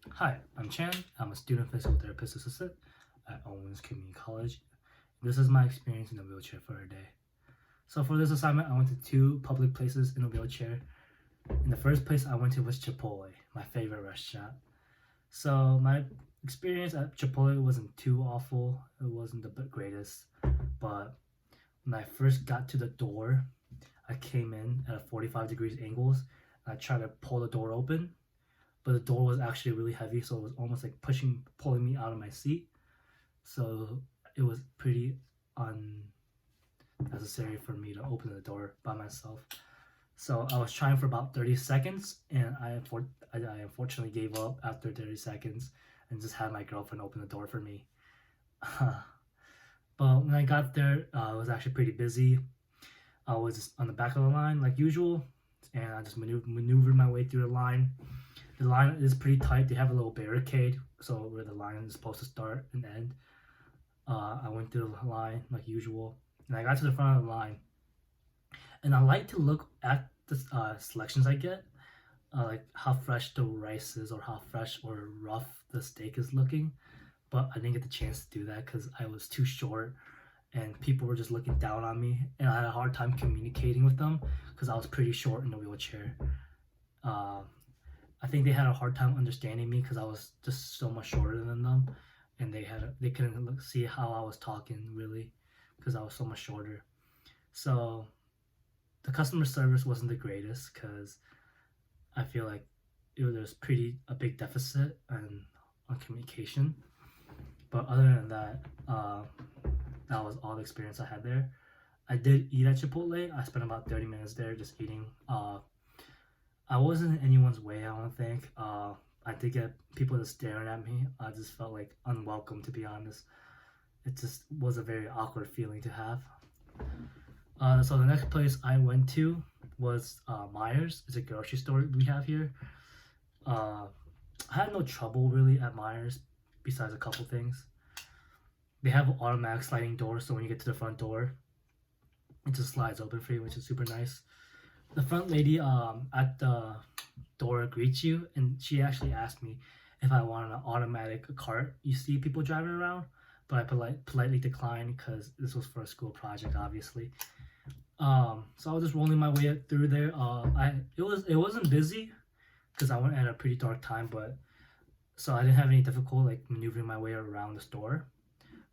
Hi, I'm Chan. I'm a student physical therapist assistant at Owens Community College. This is my experience in a wheelchair for a day. So for this assignment, I went to two public places in a wheelchair. In the first place I went to was Chipotle, my favorite restaurant. So my experience at Chipotle wasn't too awful. It wasn't the greatest, but when I first got to the door, I came in at a 45 degrees angles. And I tried to pull the door open, but the door was actually really heavy, so it was almost like pulling me out of my seat. So it was pretty unnecessary for me to open the door by myself. So I was trying for about 30 seconds, and I unfortunately gave up after 30 seconds and just had my girlfriend open the door for me. But when I got there, it was actually pretty busy. I was just on the back of the line like usual, and I just maneuvered my way through the line. The line is pretty tight. They have a little barricade, so where the line is supposed to start and end. I went through the line like usual, and I got to the front of the line. And I like to look at the selections I get, like how fresh the rice is, or how fresh or rough the steak is looking. But I didn't get the chance to do that because I was too short, and people were just looking down on me, and I had a hard time communicating with them because I was pretty short in the wheelchair. Uh, I think they had a hard time understanding me because I was just so much shorter than them, and they couldn't see how I was talking really because I was so much shorter. So the customer service wasn't the greatest because I feel like there was pretty a big deficit on communication. But other than that, that was all the experience I had there. I did eat at Chipotle. I spent about 30 minutes there just eating. I wasn't in anyone's way, I don't think. I did get people just staring at me. I just felt like unwelcome, to be honest. It just was a very awkward feeling to have. So the next place I went to was Myers. It's a grocery store we have here. Uh, I had no trouble really at Myers, besides a couple things. They have an automatic sliding door, so when you get to the front door, it just slides open for you, which is super nice. The front lady at the door greets you, and she actually asked me if I wanted an automatic cart you see people driving around, but I politely declined because this was for a school project, obviously. So I was just rolling my way through there. It wasn't busy because I went at a pretty dark time, but so I didn't have any difficulty like maneuvering my way around the store.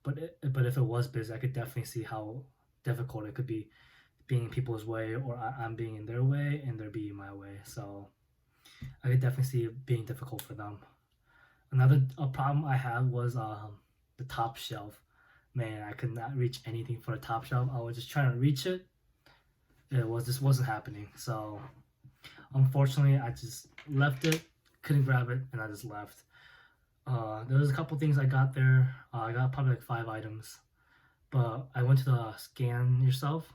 But if it was busy, I could definitely see how difficult it could be being in people's way, or I'm being in their way and they're being my way. So I could definitely see it being difficult for them. Another problem I had was the top shelf. Man, I could not reach anything for the top shelf. I was just trying to reach it. It was just wasn't happening. So unfortunately, I just left it, couldn't grab it, and I just left. There was a couple things I got there. I got probably like 5 items, but I went to the scan yourself,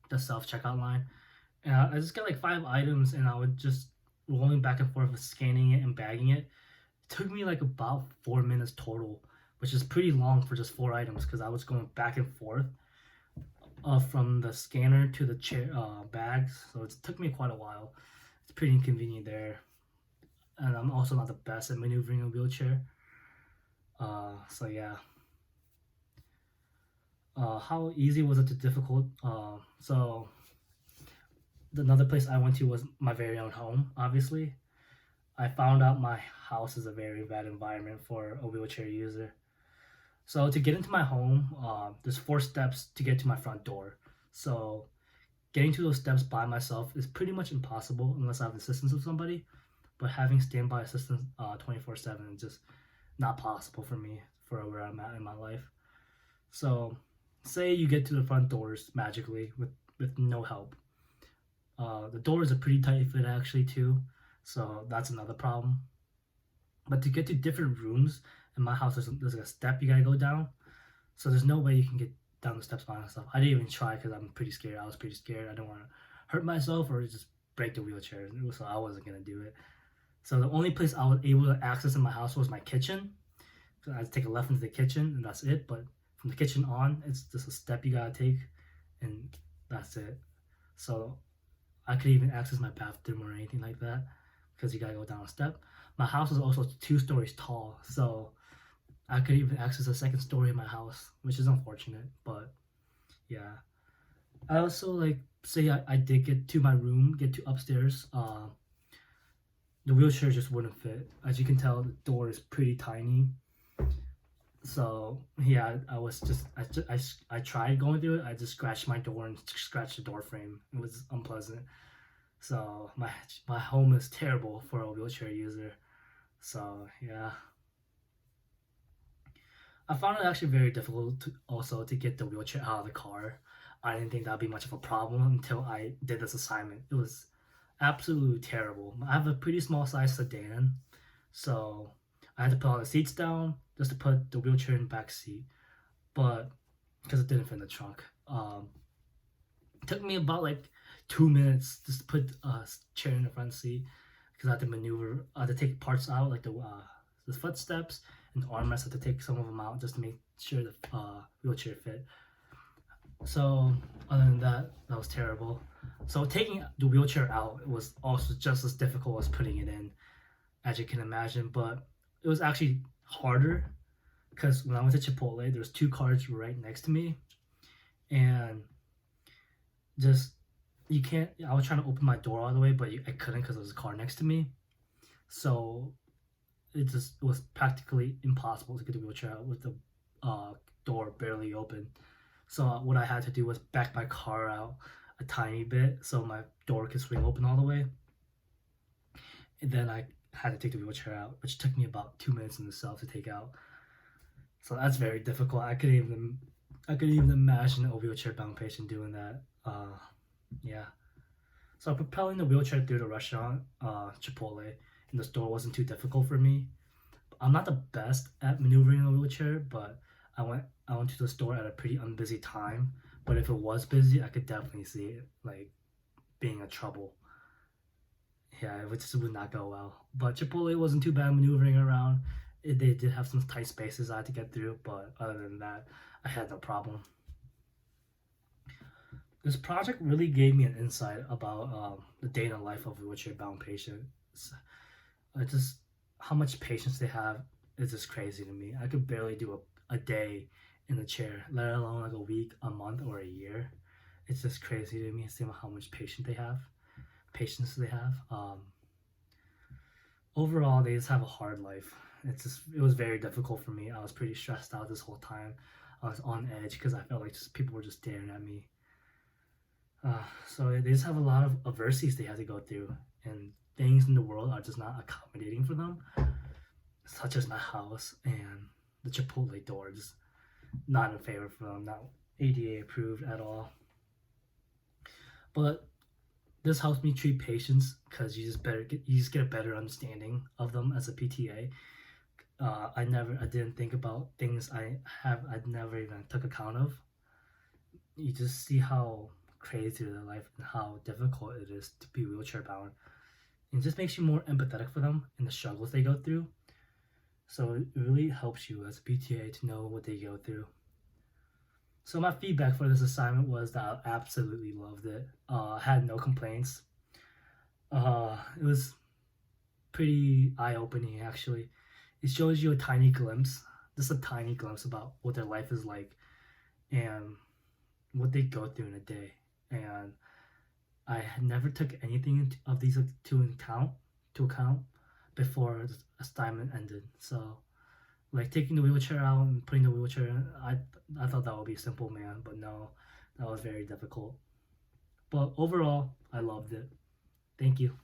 the self checkout line, and I just got like 5 items, and I would just rolling back and forth with scanning it and bagging it. It took me like about 4 minutes total, which is pretty long for just 4 items because I was going back and forth from the scanner to the chair bags, so it took me quite a while. It's pretty inconvenient there, and I'm also not the best at maneuvering a wheelchair. So yeah. How easy was it to difficult? So another place I went to was my very own home. Obviously, I found out my house is a very bad environment for a wheelchair user. So to get into my home, there's 4 steps to get to my front door. So getting to those steps by myself is pretty much impossible unless I have assistance of somebody. But having standby assistance 24/7 is just not possible for me for where I'm at in my life. So say you get to the front doors magically with no help. The doors are pretty tight fit actually too, so that's another problem. But to get to different rooms in my house, there's like a step you gotta go down. So there's no way you can get down the steps by myself. I didn't even try because I'm pretty scared. I was pretty scared. I don't want to hurt myself or just break the wheelchair, so I wasn't gonna do it. So the only place I was able to access in my house was my kitchen. So I had to take a left into the kitchen, and that's it. But from the kitchen on, it's just a step you gotta take, and that's it. So I could even access my bathroom or anything like that because you gotta go down a step. My house is also 2 stories tall, so I could even access the second story of my house, which is unfortunate. But yeah, I also like say I did get to my room, get to upstairs. The wheelchair just wouldn't fit. As you can tell, the door is pretty tiny. So yeah, I tried going through it. I just scratched my door and scratched the door frame. It was unpleasant. So my home is terrible for a wheelchair user. So yeah, I found it actually very difficult also to get the wheelchair out of the car. I didn't think that'd be much of a problem until I did this assignment. It was absolutely terrible. I have a pretty small size sedan, so I had to put all the seats down just to put the wheelchair in the back seat, but because it didn't fit in the trunk. It took me about like 2 minutes just to put a chair in the front seat because I had to maneuver, I had to take parts out like the footsteps and the armrest. I had to take some of them out just to make sure the wheelchair fit. So other than that, that was terrible. So taking the wheelchair out was also just as difficult as putting it in, as you can imagine. But it was actually harder because when I went to Chipotle, there was 2 cars right next to me, and just you can't. I was trying to open my door all the way, but I couldn't because there was a car next to me. So it was practically impossible to get the wheelchair out with the door barely open. So what I had to do was back my car out a tiny bit so my door could swing open all the way. And then I had to take the wheelchair out, which took me about 2 minutes in itself to take out. So that's very difficult. I could even imagine a wheelchair bound patient doing that. Yeah. So propelling the wheelchair through the restaurant, Chipotle, in the store wasn't too difficult for me. I'm not the best at maneuvering a wheelchair, but I went to the store at a pretty unbusy time. But if it was busy, I could definitely see it like being a trouble. Yeah, it just would not go well. But Chipotle wasn't too bad maneuvering around. They did have some tight spaces I had to get through, but other than that, I had no problem. This project really gave me an insight about the day in the life of a wheelchair-bound patient. Just how much patience they have is just crazy to me. I could barely do a day in the chair, let alone like a week, a month, or a year. It's just crazy to me seeing how much patience they have. Overall, they just have a hard life. It was very difficult for me. I was pretty stressed out this whole time. I was on edge because I felt like just people were just staring at me. So they just have a lot of adversities they have to go through, and things in the world are just not accommodating for them, such as my house and the Chipotle door. Just not in favor for them, not ADA approved at all. But this helps me treat patients because you just get a better understanding of them as a PTA. I didn't think about things I'd never even took account of. You just see how crazy their life and how difficult it is to be wheelchair bound. It just makes you more empathetic for them and the struggles they go through. So it really helps you as a PTA to know what they go through. So my feedback for this assignment was that I absolutely loved it. I had no complaints. It was pretty eye-opening actually. It shows you a tiny glimpse, just a tiny glimpse about what their life is like and what they go through in a day. And I had never took anything of these to account before the assignment ended. So like taking the wheelchair out and putting the wheelchair in, I thought that would be simple, man, but no, that was very difficult. But overall, I loved it. Thank you.